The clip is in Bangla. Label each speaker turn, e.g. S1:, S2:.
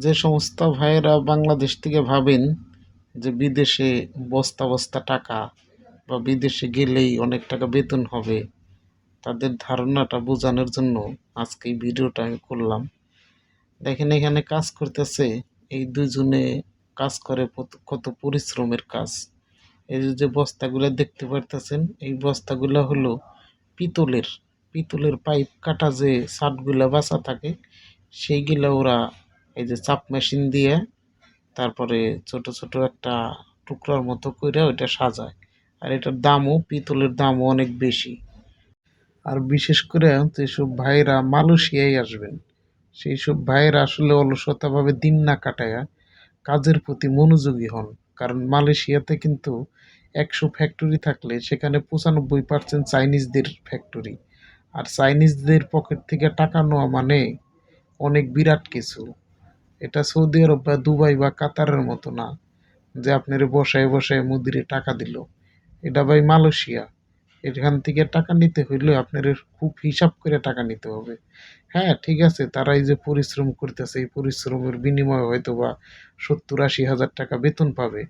S1: যে সমস্ত ভাইয়েরা বাংলাদেশ থেকে ভাবেন যে বিদেশে বস্তা বস্তা টাকা বা বিদেশে গেলেই অনেক টাকা বেতন হবে, তাদের ধারণাটা বোঝানোর জন্য আজকে এই ভিডিওটা আমি করলাম। দেখেন এখানে কাজ করতেছে এই দুজনে, কাজ করে কত পরিশ্রমের কাজ। এই যে যে বস্তাগুলো দেখতে পারতেছেন, এই বস্তাগুলো হলো পিতলের পিতলের পাইপ কাটা যে ছাদগুলা বাঁচা থাকে, সেইগুলা ওরা এই যে চাপ মেশিন দিয়ে তারপরে ছোট ছোট একটা টুকরার মতো করে ওইটা সাজায়। আর এটার দামও, পিতলের দামও অনেক বেশি। আর বিশেষ করে যেসব ভাইরা মালয়েশিয়ায় আসবেন, সেই সব ভাইয়েরা আসলে অলসতাভাবে দিন না কাটায়া কাজের প্রতি মনোযোগী হন। কারণ মালয়েশিয়াতে কিন্তু ১০০ ফ্যাক্টরি থাকলে সেখানে ৯৫% চাইনিজদের ফ্যাক্টরি। আর চাইনিজদের পকেট থেকে টাকা নেওয়া মানে অনেক বিরাট কিছু। এটা সৌদি আরব বা দুবাই বা কাতারের মতো না যে আপনার বসায় বসায় মুদিরে টাকা দিল। এটা ভাই মালয়েশিয়া। এখান থেকে টাকা নিতে হইলে আপনার খুব হিসাব করে টাকা নিতে হবে। হ্যাঁ, ঠিক আছে, তারা এই যে পরিশ্রম করতেছে, এই পরিশ্রমের বিনিময়ে হয়তো বা ৭০-৮০ হাজার টাকা বেতন পাবে।